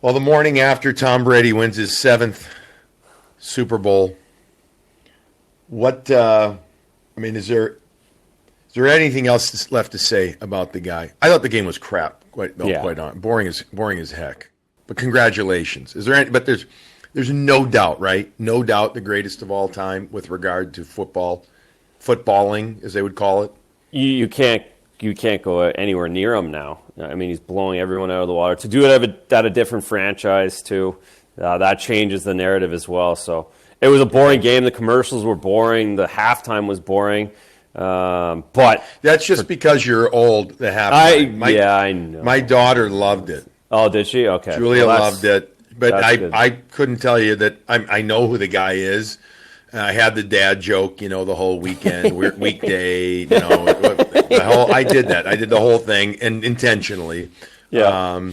Well, the morning after Tom Brady wins his 7th Super Bowl, is there anything else left to say about the guy? I thought the game was crap, quite on. Boring as heck. But congratulations. There's no doubt, right? No doubt the greatest of all time with regard to footballing, as they would call it. You can't go anywhere near him now. I mean, he's blowing everyone out of the water. To do it at a different franchise, too, that changes the narrative as well. So it was a boring game. The commercials were boring. The halftime was boring. But that's just because you're old, the halftime. I know. My daughter loved it. Oh, did she? Okay. Julia loved it. But I couldn't tell you that I know who the guy is. I had the dad joke, the whole weekend, weekday, I did that. I did the whole thing, and intentionally. Yeah.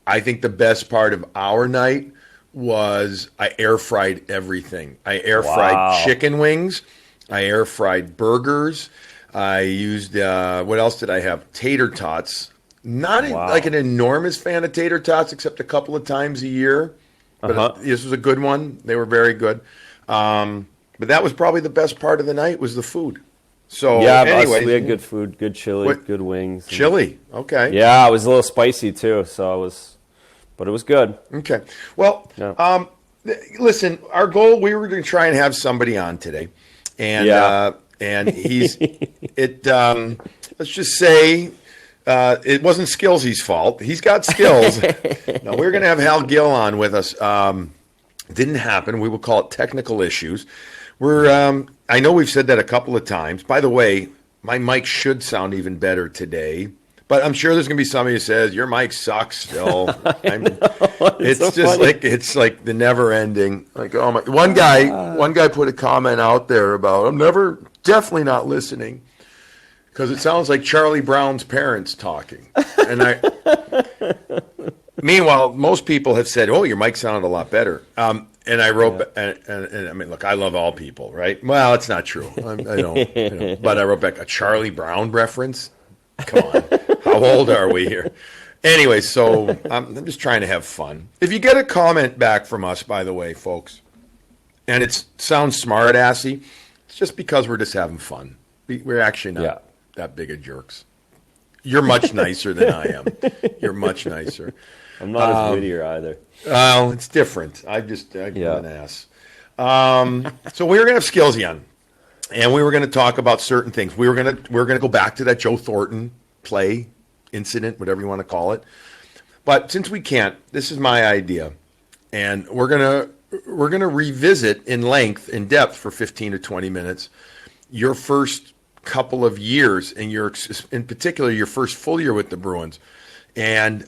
I think the best part of our night was I air fried everything. I air fried chicken wings. I air fried burgers. I used, what else did I have? Tater tots. Not like an enormous fan of tater tots, except a couple of times a year. But this was a good one. They were very good. But that was probably the best part of the night was the food. So anyway, we had good food, good chili, good wings. Chili, okay. Yeah, it was a little spicy too, but it was good. Okay. Well, listen, our goal, we were going to try and have somebody on today. And he's let's just say it wasn't Skillsy's fault. He's got skills. No, we were going to have Hal Gill on with us. Didn't happen. We will call it technical issues. I know we've said that a couple of times. By the way, my mic should sound even better today. But I'm sure there's going to be somebody who says, your mic sucks still. It's so just funny. It's like the never ending. Like, oh my, one guy put a comment out there about, definitely not listening because it sounds like Charlie Brown's parents talking. And meanwhile, most people have said, oh, your mic sounded a lot better. And I wrote, and I mean, look, I love all people, right? Well, it's not true. I don't. But I wrote back a Charlie Brown reference. Come on. How old are we here? Anyway, so I'm just trying to have fun. If you get a comment back from us, by the way, folks, and it sounds smart-assy, it's just because we're just having fun. We're actually not that big of jerks. You're much nicer than I am. You're much nicer. I'm not as wittier either. Well, it's different. I'm an ass. So we were going to have Skillsy on. And we were going to talk about certain things. We were going to go back to that Joe Thornton play, incident, whatever you want to call it. But since we can't, this is my idea, and we're going to revisit in depth for 15 to 20 minutes your first couple of years and in particular your first full year with the Bruins. And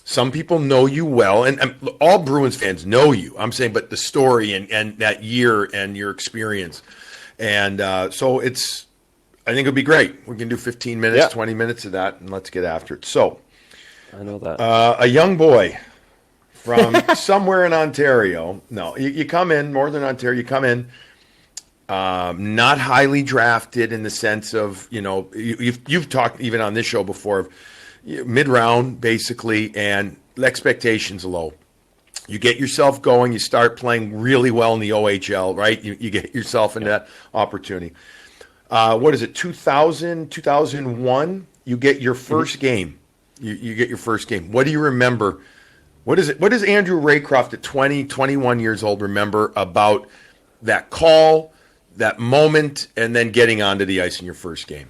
some people know you well, and all Bruins fans know you. I'm saying, but the story and that year and your experience. And so I think it'll be great. We can do 15 minutes, 20 minutes of that, and let's get after it. So, I know that. A young boy from somewhere in Ontario. No, you come in, Northern Ontario, you come in, not highly drafted in the sense of, you've talked even on this show before, of mid-round, basically, and expectations low. You get yourself going. You start playing really well in the OHL, right? You get yourself into that opportunity. What is it, 2000, 2001? You get your first game. You get your first game. What do you remember? What does Andrew Raycroft at 20, 21 years old remember about that call, that moment, and then getting onto the ice in your first game?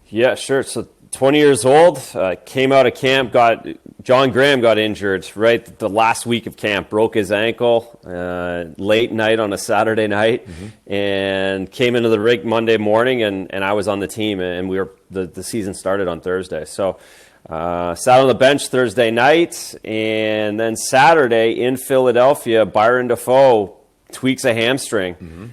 Yeah, sure. So 20 years old, came out of camp, John Graham got injured right the last week of camp, broke his ankle late night on a Saturday night, and came into the rink Monday morning, and I was on the team, and the season started on Thursday. So sat on the bench Thursday night, and then Saturday in Philadelphia, Byron Dafoe tweaks a hamstring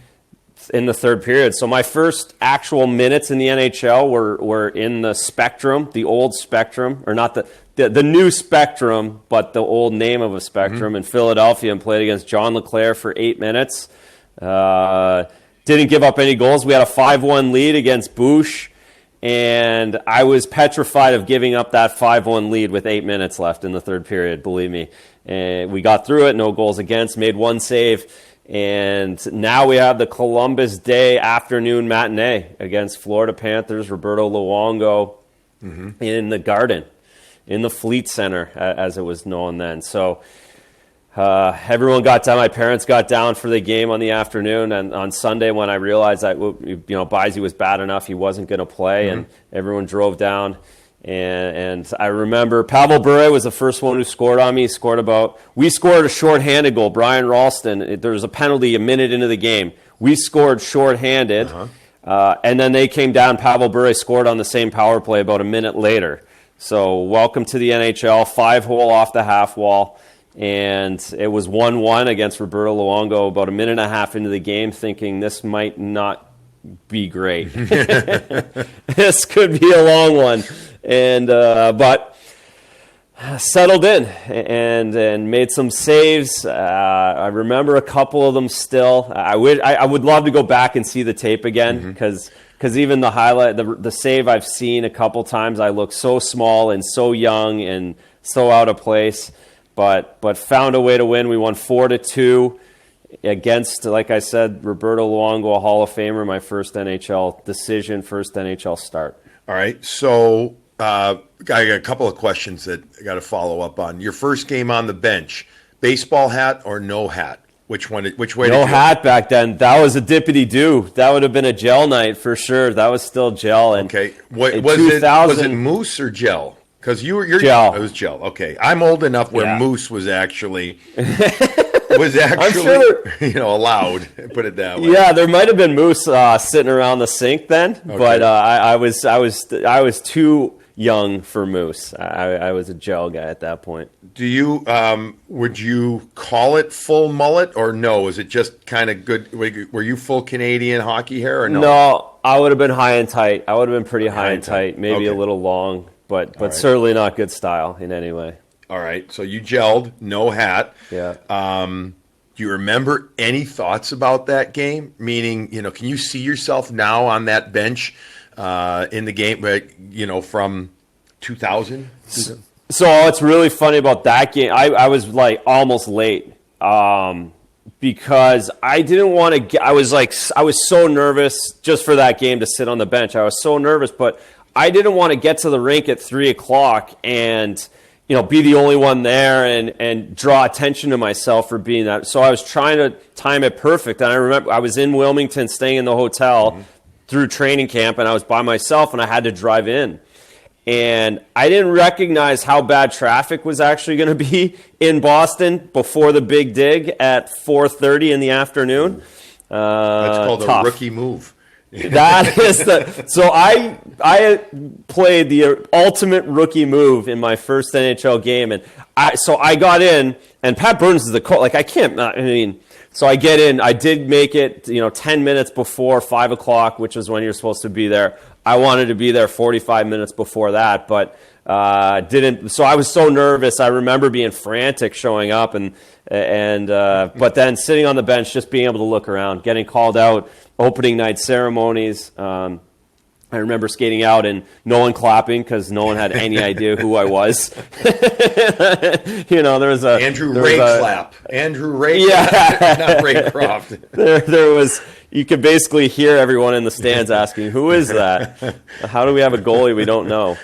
in the third period. So my first actual minutes in the NHL were in the Spectrum, the old Spectrum, or not the new Spectrum, but the old name of a Spectrum in Philadelphia, and played against John LeClair for 8 minutes. Didn't give up any goals. We had a 5-1 lead against Bush, And I was petrified of giving up that 5-1 lead with 8 minutes left in the third period, believe me. And we got through it, no goals against, made one save. And now we have the Columbus Day afternoon matinee against Florida Panthers, Roberto Luongo, in the Garden, in the Fleet Center, as it was known then. So everyone got down. My parents got down for the game on the afternoon, and on Sunday when I realized that Baisi was bad enough, he wasn't going to play, and everyone drove down. And I remember Pavel Bure was the first one who scored on me. We scored a shorthanded goal. Brian Ralston, there was a penalty a minute into the game. We scored shorthanded, and then they came down. Pavel Bure scored on the same power play about a minute later. So welcome to the NHL, 5-hole off the half wall. And it was 1-1 against Roberto Luongo about a minute and a half into the game, thinking this might not be great. This could be a long one. And but settled in and made some saves. I remember a couple of them still. I would love to go back and see the tape again, because even the highlight, the save I've seen a couple times, I look so small and so young and so out of place. But found a way to win. We won 4-2 against, like I said, Roberto Luongo, a Hall of Famer, my first NHL decision, first NHL start. All right, so I got a couple of questions that I got to follow up on. Your first game on the bench, baseball hat or no hat? Which way? No hat back then. That was a dippity-doo. That would have been a gel night for sure. That was still gel. And okay, was it mousse or gel? Because you're gel. It was gel. Okay, I'm old enough where mousse was actually I'm sure allowed. Put it that way. Yeah, there might have been mousse sitting around the sink then, but I was too young for mousse. I was a gel guy at that point. Do you would you call it full mullet or no? Is it just kind of good? Were you full Canadian hockey hair or no? No, I would have been high and tight. I would have been pretty high and tight, maybe a little long. But right. Certainly not good style in any way. All right. So you gelled, no hat. Yeah. Do you remember any thoughts about that game? Meaning, can you see yourself now on that bench in the game, from 2000? So it's really funny about that game. I was like almost late because I didn't want to get. I was so nervous just for that game to sit on the bench. I was so nervous, but I didn't want to get to the rink at 3:00 and be the only one there and draw attention to myself for being that. So I was trying to time it perfect. And I remember I was in Wilmington staying in the hotel through training camp, and I was by myself and I had to drive in. And I didn't recognize how bad traffic was actually going to be in Boston before the big dig at 4:30 in the afternoon. That's called a rookie move. That is so I played the ultimate rookie move in my first NHL game, and I got in, and Pat Burns is the coach. Like so I get in. I did make it, 10 minutes before 5:00, which is when you're supposed to be there. I wanted to be there 45 minutes before that, but didn't. So I was so nervous. I remember being frantic showing up, but then sitting on the bench, just being able to look around, getting called out. Opening night ceremonies. I remember skating out and no one clapping because no one had any idea who I was. There was a Andrew clap. Andrew Ray, not Ray Croft. There was. You could basically hear everyone in the stands asking, "Who is that? How do we have a goalie we don't know?"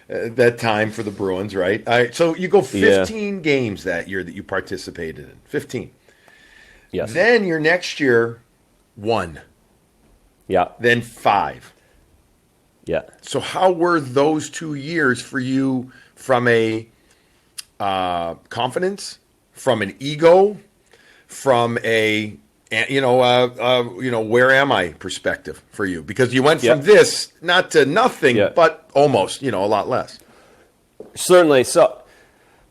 That time for the Bruins, right? All right, so you go 15 games that year that you participated in. 15. Yes. Then your next year, 1. Yeah. Then 5. Yeah. So how were those 2 years for you from a confidence, from an ego, from a where am I perspective for you? Because you went from this not to nothing, but almost, a lot less. Certainly. So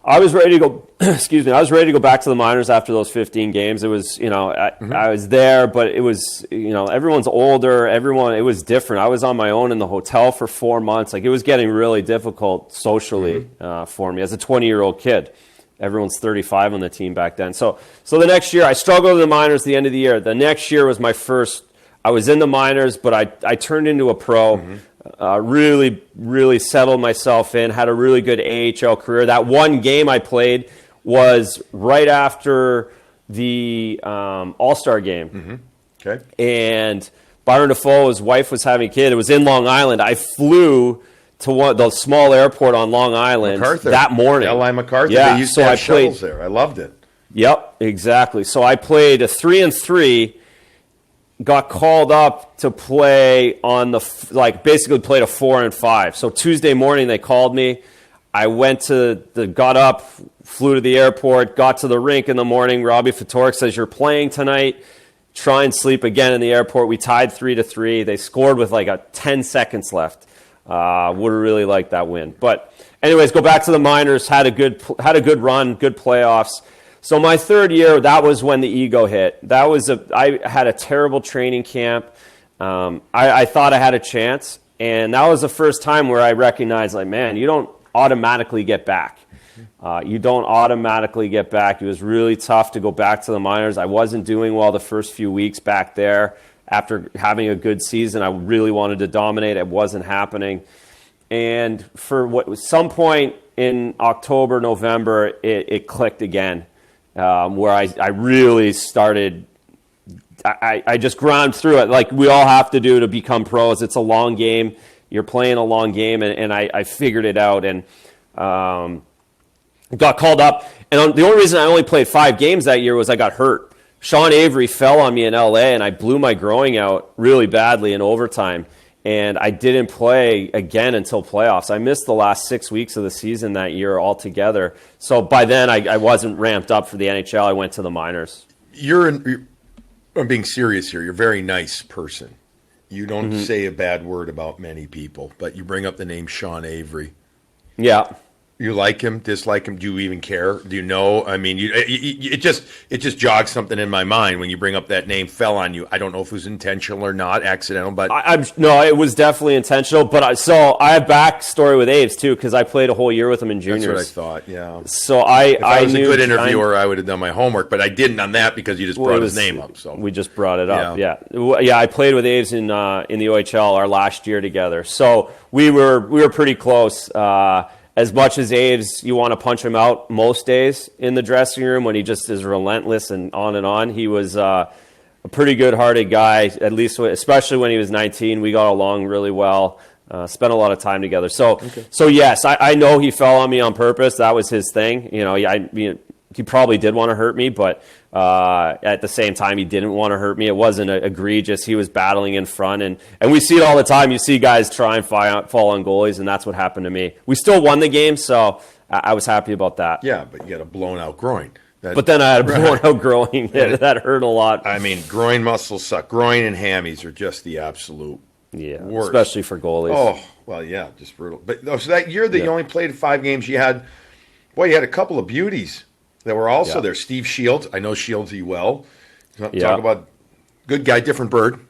I was ready to go. Excuse me. I was ready to go back to the minors after those 15 games. It was, I was there, but it was, everyone's older. It was different. I was on my own in the hotel for 4 months. Like, it was getting really difficult socially for me as a 20-year-old kid. Everyone's 35 on the team back then. So the next year, I struggled in the minors at the end of the year. The next year was my first I was in the minors, but I turned into a pro. Really, really settled myself in, had a really good AHL career. That one game I played was right after the All-Star game. Okay. And Byron Dafoe's wife was having a kid. It was in Long Island. I flew to the small airport on Long Island that morning. L.I. MacArthur. Yeah, They used to have shuttles there. I loved it. Yep, exactly. So I played a 3-3, got called up to play on basically played a 4-5. So Tuesday morning they called me. I got up, flew to the airport, got to the rink in the morning. Robbie Fatorik says, "You're playing tonight. Try and sleep again in the airport." We tied 3-3. They scored with 10 seconds left. Would have really liked that win. But anyways, go back to the minors, had a good run, good playoffs. So my third year, that was when the ego hit. I had a terrible training camp. I thought I had a chance, and that was the first time where I recognized, man, you don't automatically get back. You don't automatically get back. It was really tough to go back to the minors. I wasn't doing well the first few weeks back there. After having a good season, I really wanted to dominate. It wasn't happening. And for some point in October, November, it clicked again. Where I really started, I just ground through it like we all have to do to become pros. It's a long game. You're playing a long game, and I figured it out and got called up. And the only reason I only played 5 games that year was I got hurt. Sean Avery fell on me in L.A., and I blew my groin out really badly in overtime. And I didn't play again until playoffs. I missed the last 6 weeks of the season that year altogether. So by then, I wasn't ramped up for the NHL. I went to the minors. I'm being serious here. You're a very nice person. You don't say a bad word about many people, but you bring up the name Sean Avery. Yeah. You like him, dislike him? Do you even care? Do you know? I mean, it just jogs something in my mind when you bring up that name. Fell on you. I don't know if it was intentional or not, accidental, but no, it was definitely intentional. But I have backstory with Aves too because I played a whole year with him in juniors. That's what I thought. Yeah. So if I was a good interviewer, I would have done my homework, but I didn't on that because you just brought his name up. So we just brought it up. Yeah. I played with Aves in the OHL our last year together. So we were pretty close. As much as Aves, you want to punch him out most days in the dressing room when he just is relentless and on. He was a pretty good-hearted guy, at least, especially when he was 19. We got along really well, spent a lot of time together. So yes, I know he fell on me on purpose. That was his thing. He probably did want to hurt me, but at the same time, he didn't want to hurt me. It wasn't egregious. He was battling in front, and we see it all the time. You see guys try and fall on goalies, and that's what happened to me. We still won the game, so I was happy about that. Yeah, but you had a blown-out groin. But then I had a blown-out groin. That hurt a lot. I mean, groin muscles suck. Groin and hammies are just the absolute worst. Especially for goalies. Oh, well, yeah, just brutal. But so that year that you only played 5 games, you had a couple of beauties that were also there. Steve Shields. I know Shieldsy well. Talk about good guy, different bird.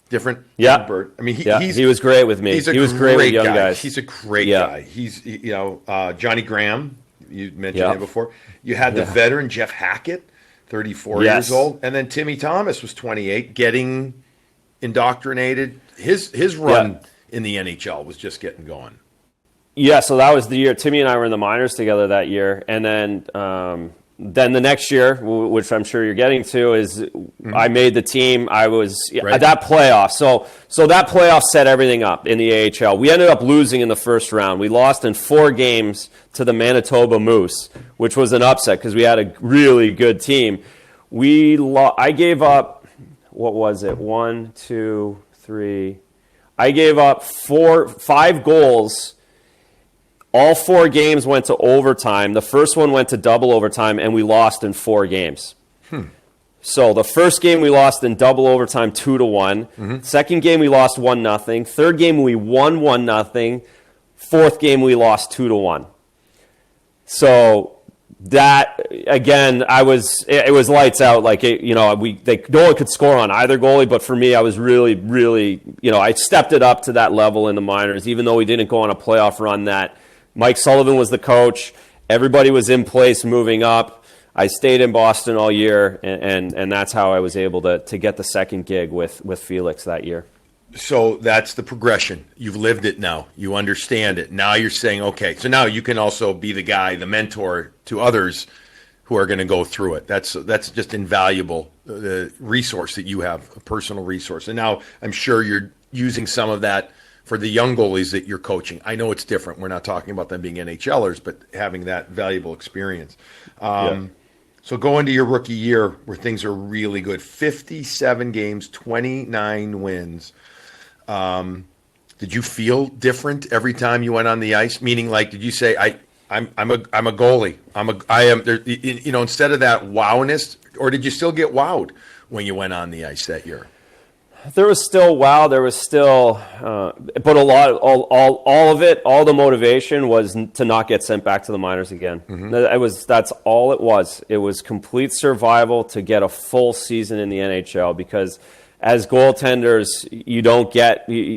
Different bird. I mean, he was great with me. He was great with young guys. He's a great guy. He's, Johnny Graham, you mentioned him before. You had the veteran Jeff Hackett, 34 years old. And then Timmy Thomas was 28, getting indoctrinated. His run in the NHL was just getting going. Yeah, so that was the year. Timmy and I were in the minors together that year. And then the next year, which I'm sure you're getting to, is I made the team. I was at that playoff. So that playoff set everything up in the AHL. We ended up losing in the first round. We lost in 4 games to the Manitoba Moose, which was an upset because we had a really good team. I gave up, what was it, 1, 2, 3. I gave up 5 goals. All 4 games went to overtime. The first one went to double overtime, and we lost in 4 games. So the first game we lost in double overtime 2-1. Second game we lost 1-0. Third game we won 1-0. Fourth game we lost 2-1. So that again, it was lights out. Like no one could score on either goalie, but for me, I was really, really, I stepped it up to that level in the minors, even though we didn't go on a playoff run. That Mike Sullivan was the coach. Everybody was in place, moving up. I stayed in Boston all year, and that's how I was able to get the second gig with Felix that year. So that's the progression. You've lived it now. You understand it. Now you're saying, okay, so now you can also be the guy, the mentor to others who are going to go through it. That's just invaluable, the resource that you have, a personal resource. And now I'm sure you're using some of that for the young goalies that you're coaching. I know it's different. We're not talking about them being NHLers, but having that valuable experience. So go into your rookie year where things are really good. 57 games, 29 wins. Did you feel different every time you went on the ice? Meaning, like, did you say, I'm a goalie. I am there, you know, instead of that wowness, or did you still get wowed when you went on the ice that year? There was still wow. There was still, but a lot, all of it, all the motivation was to not get sent back to the minors again. That's all it was. It was complete survival to get a full season in the NHL, because as goaltenders,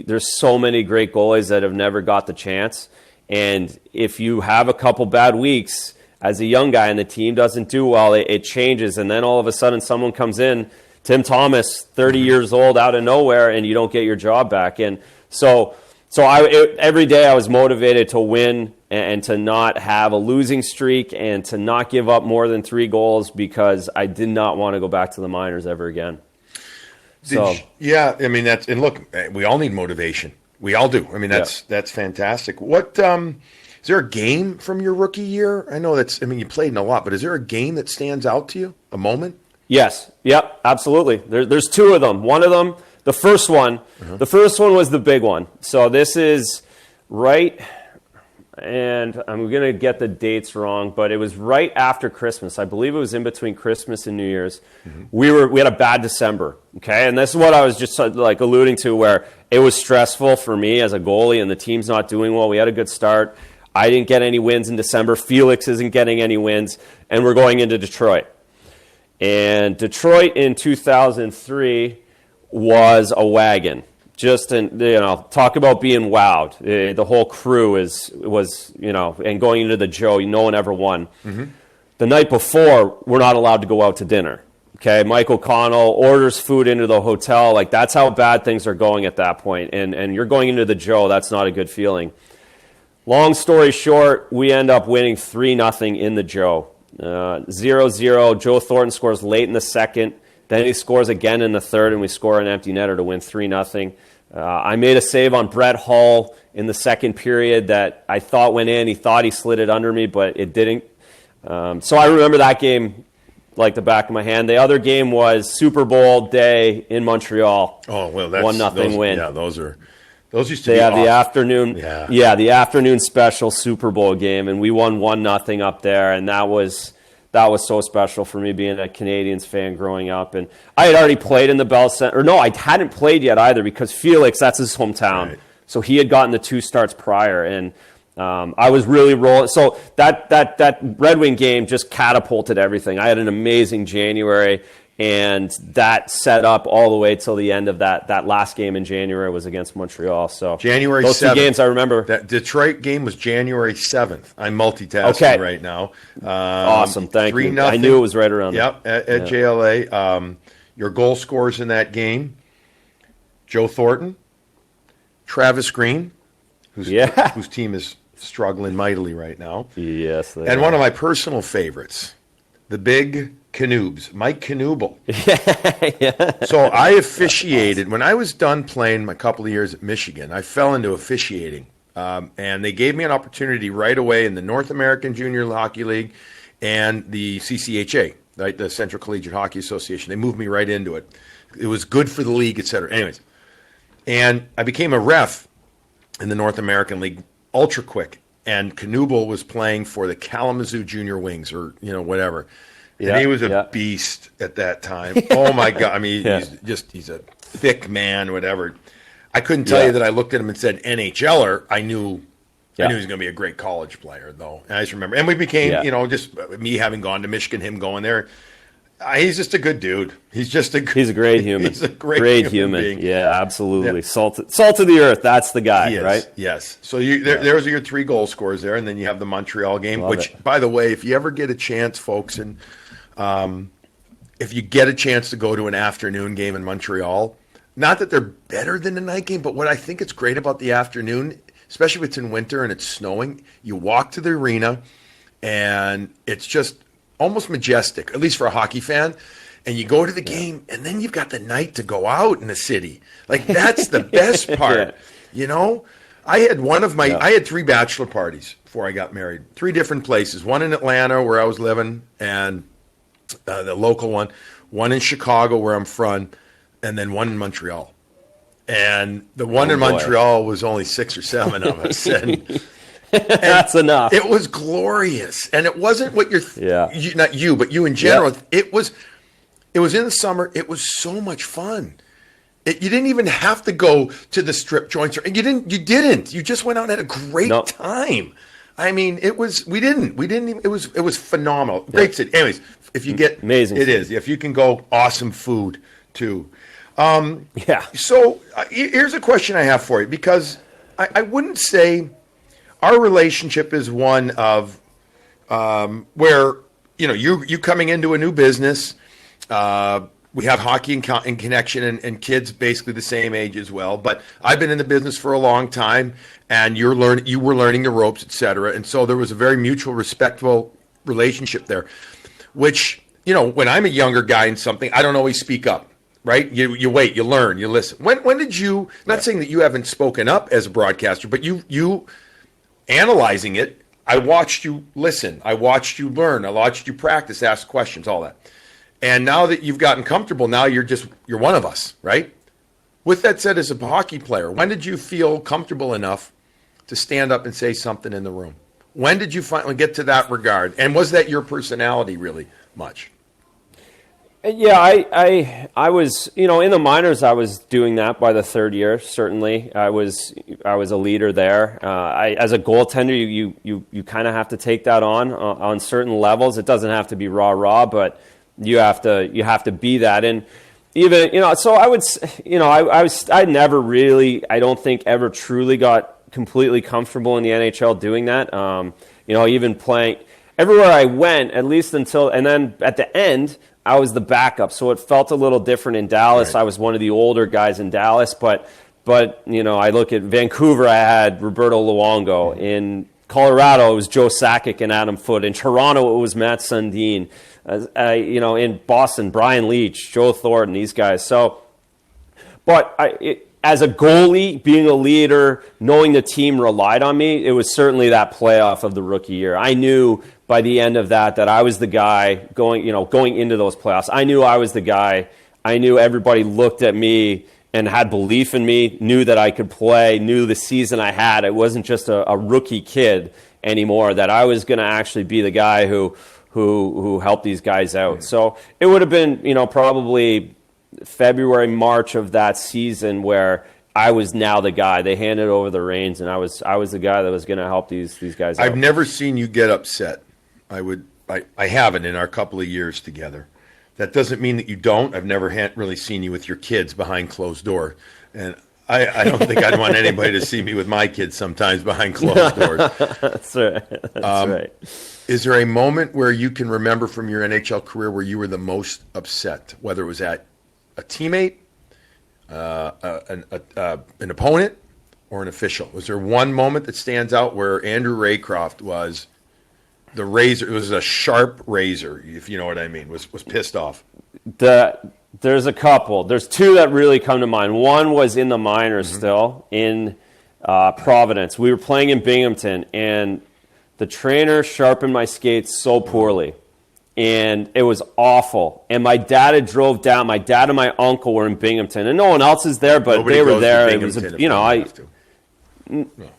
there's so many great goalies that have never got the chance. And if you have a couple bad weeks as a young guy and the team doesn't do well, it changes. And then all of a sudden someone comes in, Tim Thomas, 30 years old, out of nowhere, and you don't get your job back. And so every day I was motivated to win and to not have a losing streak and to not give up more than 3 goals, because I did not want to go back to the minors ever again. Yeah, I mean, and look, we all need motivation. We all do. I mean, that's fantastic. What is there a game from your rookie year? I know you played in a lot, but is there a game that stands out to you? A moment? Yes. Yep. Absolutely. There's 2 of them. One of them, the first one was the big one. So this is right, and I'm going to get the dates wrong, but it was right after Christmas. I believe it was in between Christmas and New Year's. We had a bad December. Okay. And this is what I was just like alluding to, where it was stressful for me as a goalie and the team's not doing well. We had a good start. I didn't get any wins in December. Felix isn't getting any wins, and we're going into Detroit. And Detroit in 2003 was a wagon. Talk about being wowed. The whole crew was, and going into the Joe, no one ever won. The night before, we're not allowed to go out to dinner. Okay, Mike O'Connell orders food into the hotel. Like, that's how bad things are going at that point. And you're going into the Joe. That's not a good feeling. Long story short, we end up winning 3-0 in the Joe. 0-0. Joe Thornton scores late in the second. Then he scores again in the third, and we score an empty netter to win 3-0. I made a save on Brett Hull in the second period that I thought went in. He thought he slid it under me, but it didn't. So I remember that game like the back of my hand. The other game was Super Bowl day in Montreal. Oh, well, that's 1-0 win. Yeah, those used to be awesome. The afternoon. Yeah, the afternoon special Super Bowl game, and we won 1-0 up there, and that was so special for me, being a Canadiens fan growing up. And I had already played in the Bell Center. Or no, I hadn't played yet either, because Felix, that's his hometown. Right. So he had gotten the 2 starts prior, and I was really rolling. So that Red Wing game just catapulted everything. I had an amazing January, and that set up all the way till the end of that last game in January was against Montreal. So January those 7th. 2 games I remember. That Detroit game was January 7th. I'm multitasking right now. Awesome, thank you. 3-0. I knew it was right around there. Yep, at JLA. Your goal scorers in that game: Joe Thornton, Travis Green, whose team is struggling mightily right now. Yes, and one of my personal favorites, the big Canoobs, Mike Knuble. Yeah. So I officiated when I was done playing my couple of years at Michigan. I fell into officiating, and they gave me an opportunity right away in the North American Junior Hockey League and the CCHA, right, the Central Collegiate Hockey Association. They moved me right into it. It was good for the league, et cetera. Anyways, and I became a ref in the North American League ultra quick, and Knuble was playing for the Kalamazoo Junior Wings, or whatever. And he was a beast at that time. Oh, my God. I mean, he's a thick man, whatever. I couldn't tell you that I looked at him and said NHLer. I knew he was going to be a great college player, though. And I just remember. And we became, just me having gone to Michigan, him going there. He's just a good dude. He's a great human. He's a great human being. Yeah, absolutely. Salt of the earth. That's the guy, right? Yes. So there's your 3 goal scorers there, and then you have the Montreal game, by the way, if you ever get a chance, folks, and if you get a chance to go to an afternoon game in Montreal, not that they're better than the night game, but what I think it's great about the afternoon, especially if it's in winter and it's snowing, you walk to the arena and it's just almost majestic, at least for a hockey fan. And you go to the game and then you've got the night to go out in the city. Like, that's the best part, you know? I had 3 bachelor parties before I got married, 3 different places, one in Atlanta where I was living and the local one in Chicago where I'm from, and then one in Montreal. And the one in Montreal was only 6 or 7 of us. And that's enough. It was glorious. And it wasn't what not you, but you in general. It was in the summer. It was so much fun. You didn't even have to go to the strip joints. You didn't. You just went out and had a great time. I mean, it was phenomenal. Great city. Anyways, if you get amazing, it is. If you can go, awesome food too. So here's a question I have for you, because I wouldn't say our relationship is one of where you coming into a new business. We have hockey in connection and kids basically the same age as well. But I've been in the business for a long time, and you were learning the ropes, et cetera. And so there was a very mutual, respectful relationship there, which, when I'm a younger guy in something, I don't always speak up, right? You wait, you learn, you listen. When did you, not saying that you haven't spoken up as a broadcaster, but you analyzing it, I watched you listen, I watched you learn, I watched you practice, ask questions, all that. And now that you've gotten comfortable, now you're one of us, right? With that said, as a hockey player, when did you feel comfortable enough to stand up and say something in the room? When did you finally get to that regard? And was that your personality really much? Yeah, I was, in the minors, I was doing that by the 3rd year. Certainly, I was a leader there. As a goaltender, you kind of have to take that on certain levels. It doesn't have to be rah, but you have to be that. And even, so I would, I never really, I don't think ever truly got completely comfortable in the NHL doing that. Even playing everywhere I went, at least until, and then at the end, I was the backup. So it felt a little different in Dallas. Right. I was one of the older guys in Dallas, but I look at Vancouver, I had Roberto Luongo. In Colorado, it was Joe Sakic and Adam Foote. In Toronto, it was Matt Sundin. In Boston, Brian Leetch, Joe Thornton, these guys. So, but as a goalie, being a leader, knowing the team relied on me, it was certainly that playoff of the rookie year. I knew by the end of that I was the guy going into those playoffs. I knew I was the guy. I knew everybody looked at me and had belief in me, knew that I could play, knew the season I had. It wasn't just a rookie kid anymore, that I was going to actually be the guy who helped these guys out. So it would have been, probably February, March of that season where I was now the guy. They handed over the reins, and I was the guy that was going to help these guys out. I've never seen you get upset. I haven't in our couple of years together. That doesn't mean that you don't. I've never really seen you with your kids behind closed doors. And I don't think I'd want anybody to see me with my kids sometimes behind closed doors. That's right. That's right. Is there a moment where you can remember from your NHL career where you were the most upset, whether it was at a teammate, an opponent, or an official? Was there one moment that stands out where Andrew Raycroft was the razor? It was a sharp razor, if you know what I mean. Was pissed off. There's a couple. There's 2 that really come to mind. One was in the minors still in Providence. We were playing in Binghamton, and the trainer sharpened my skates so poorly, and it was awful. And my dad had drove down. My dad and my uncle were in Binghamton, and no one else is there, but Nobody they were there. It was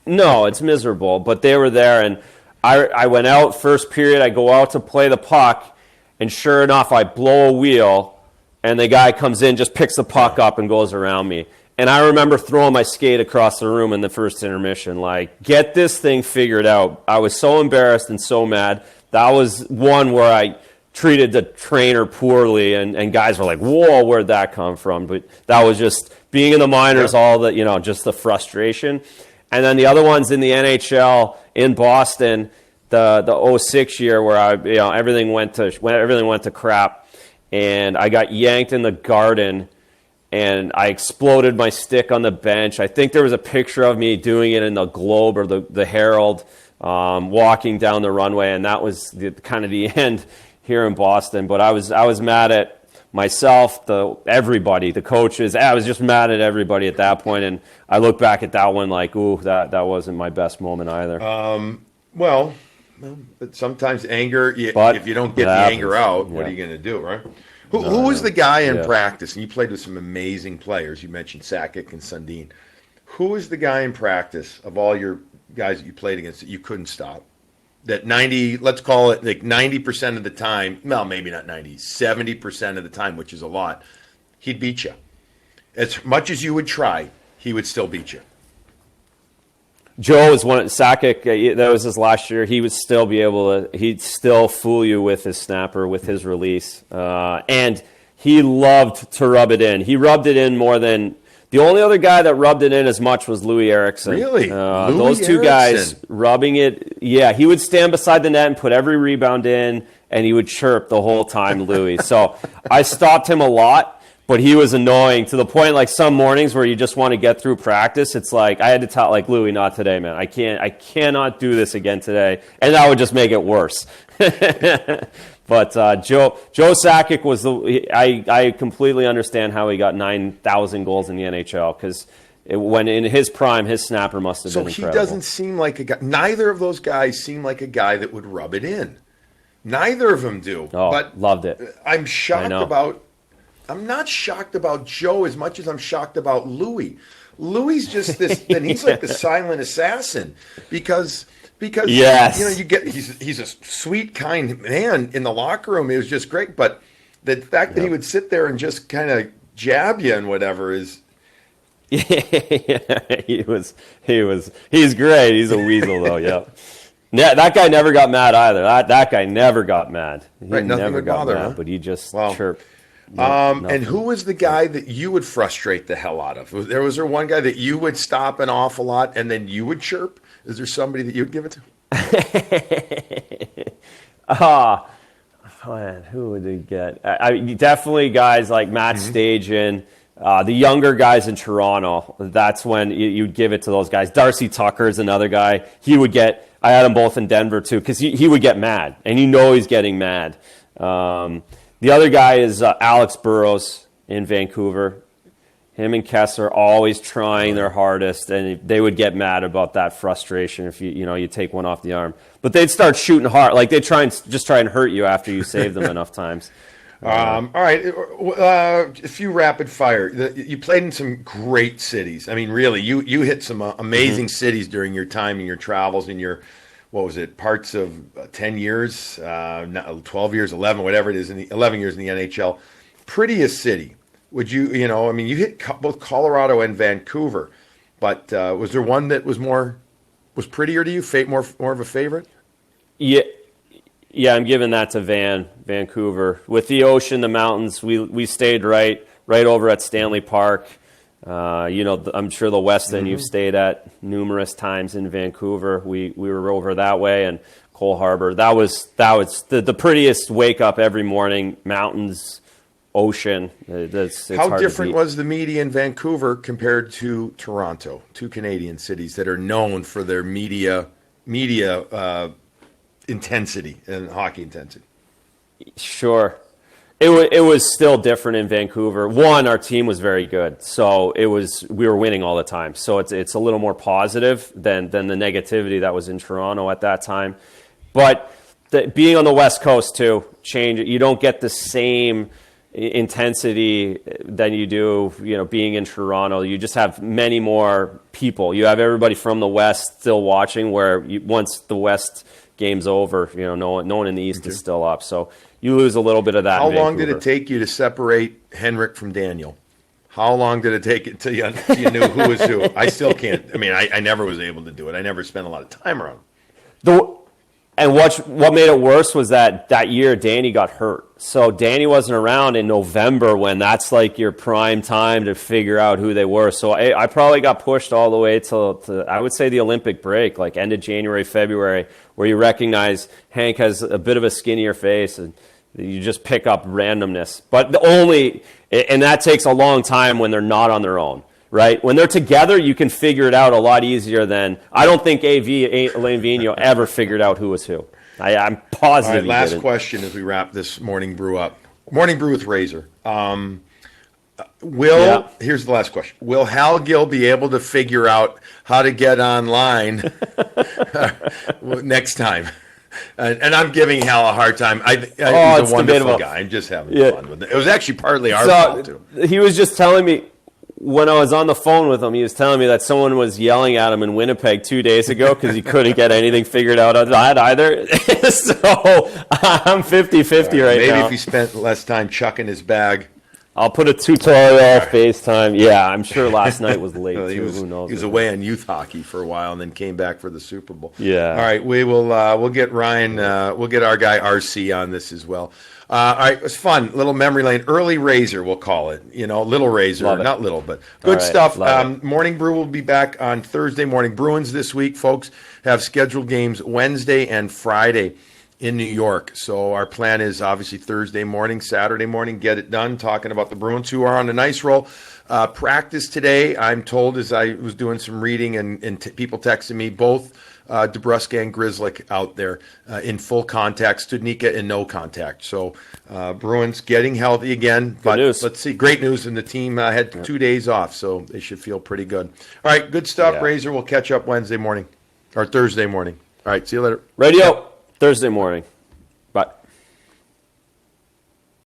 no, it's miserable, but they were there, and I went out first period. I go out to play the puck, and sure enough, I blow a wheel, and the guy comes in, just picks the puck up and goes around me. And I remember throwing my skate across the room in the first intermission, like, get this thing figured out. I was so embarrassed and so mad. That was one where I treated the trainer poorly, and guys were like, whoa, where'd that come from? But that was just being in the minors, all the, just the frustration. And then the other ones in the NHL in Boston, the '06 year where everything went to crap, and I got yanked in the Garden, and I exploded my stick on the bench. I think there was a picture of me doing it in the Globe or the Herald, walking down the runway, and that was kind of the end here in Boston. But I was mad at myself, everybody, the coaches. I was just mad at everybody at that point, and I look back at that one like, ooh, that wasn't my best moment either. Well, but sometimes anger, if you don't get the anger out, what are you going to do, right? Who was the guy in practice? And you played with some amazing players. You mentioned Sakic and Sundin. Who was the guy in practice of all your guys that you played against that you couldn't stop? That 90, let's call it like 90% of the time, well, maybe not 90, 70% of the time, which is a lot, he'd beat you. As much as you would try, he would still beat you. Joe was Sakic, that was his last year. He would still he'd still fool you with his snapper, with his release. And he loved to rub it in. He rubbed it in more than, the only other guy that rubbed it in as much was Louis Eriksson. Really? Those two guys rubbing it. Yeah, he would stand beside the net and put every rebound in, and he would chirp the whole time, Louis. So I stopped him a lot, but he was annoying to the point, like some mornings where you just want to get through practice. It's like I had to tell, like, Louis, not today, man. I cannot do this again today, and that would just make it worse. But Joe Sakic was I completely understand how he got 9,000 goals in the NHL, because when in his prime, his snapper must have been incredible. So he doesn't seem like a guy. Neither of those guys seem like a guy that would rub it in. Neither of them do. Oh, but loved it. I'm shocked about. I'm not shocked about Joe as much as I'm shocked about Louis. Louis just this, and he's like the silent assassin because yes. He's a sweet, kind man in the locker room. It was just great, but the fact that he would sit there and just kind of jab you and whatever is. He's great. He's a weasel though. Yep. Yeah, that guy never got mad either. That guy never got mad. He never got mad, huh? But he just chirped. And who was the guy that you would frustrate the hell out of? Was there one guy that you would stop an awful lot and then you would chirp? Is there somebody that you'd give it to? Man, who would he get? Definitely guys like Matt Stajan, the younger guys in Toronto. That's when you'd give it to those guys. Darcy Tucker is another guy. He would get. I had him both in Denver too, because he would get mad, and he's getting mad. The other guy is Alex Burrows in Vancouver. Him and Kessler always trying their hardest, and they would get mad about that frustration if you take one off the arm. But they'd start shooting hard, like they'd try and hurt you after you save them enough times. All right, a few rapid fire. You played in some great cities. I mean, really, you hit some amazing cities during your time and your travels and your. What was it? Parts of 10 years, 12 years, 11, whatever it is, 11 years in the NHL. Prettiest city. Would you you hit both Colorado and Vancouver, but was there one that was prettier to you? More of a favorite? Yeah, I'm giving that to Vancouver. With the ocean, the mountains, we stayed right over at Stanley Park. I'm sure the West End you've stayed at numerous times in Vancouver. We were over that way, and Cole Harbor. That was the prettiest wake up every morning. Mountains, ocean. It's How different was the media in Vancouver compared to Toronto? Two Canadian cities that are known for their media intensity and hockey intensity. Sure. It was still different in Vancouver. One, our team was very good, so we were winning all the time. So it's a little more positive than the negativity that was in Toronto at that time. But being on the West Coast too, you don't get the same intensity than you do, being in Toronto. You just have many more people. You have everybody from the West still watching. Once the West game's over, no one in the East is still up. So you lose a little bit of that. How long did it take you to separate Henrik from Daniel? How long did it take until you knew who was who? I still can't. I mean, I never was able to do it. I never spent a lot of time around him. And what made it worse was that year Danny got hurt. So Danny wasn't around in November when that's like your prime time to figure out who they were. So I probably got pushed all the way to I would say the Olympic break, like end of January, February, where you recognize Hank has a bit of a skinnier face and you just pick up randomness. But and that takes a long time when they're not on their own. Right? When they're together, you can figure it out a lot easier than... I don't think Alain Vigneault ever figured out who was who. I'm positive. All right, last question as we wrap this Morning Brew up. Morning Brew with Razor. Here's the last question. Will Hal Gill be able to figure out how to get online next time? And I'm giving Hal a hard time. He's a wonderful guy. I'm just having fun with it. It was actually partly our fault, too. He was just telling me... When I was on the phone with him, he was telling me that someone was yelling at him in Winnipeg 2 days ago because he couldn't get anything figured out on that either. So I'm 50-50 right now. Maybe if he spent less time chucking his bag. I'll put a tutorial FaceTime. Yeah, I'm sure last night was late too. Who knows? He was away on youth hockey for a while and then came back for the Super Bowl. Yeah. All right, we'll get Ryan. We'll get our guy RC on this as well. All right, it was fun. Little memory lane. Early Razor, we'll call it. Little Razor. Not little, but good stuff. Morning Brew will be back on Thursday morning. Bruins this week, folks, have scheduled games Wednesday and Friday in New York. So our plan is obviously Thursday morning, Saturday morning, get it done, talking about the Bruins who are on a nice roll. Practice today, I'm told, as I was doing some reading and people texting me, both DeBrusk and Grzelcyk out there in full contact, Studnicka in no contact. So Bruins getting healthy again. But let's see. Great news. And the team had 2 days off, so they should feel pretty good. All right, good stuff, Razor. We'll catch up Wednesday morning or Thursday morning. All right, see you later. Radio, Thursday morning.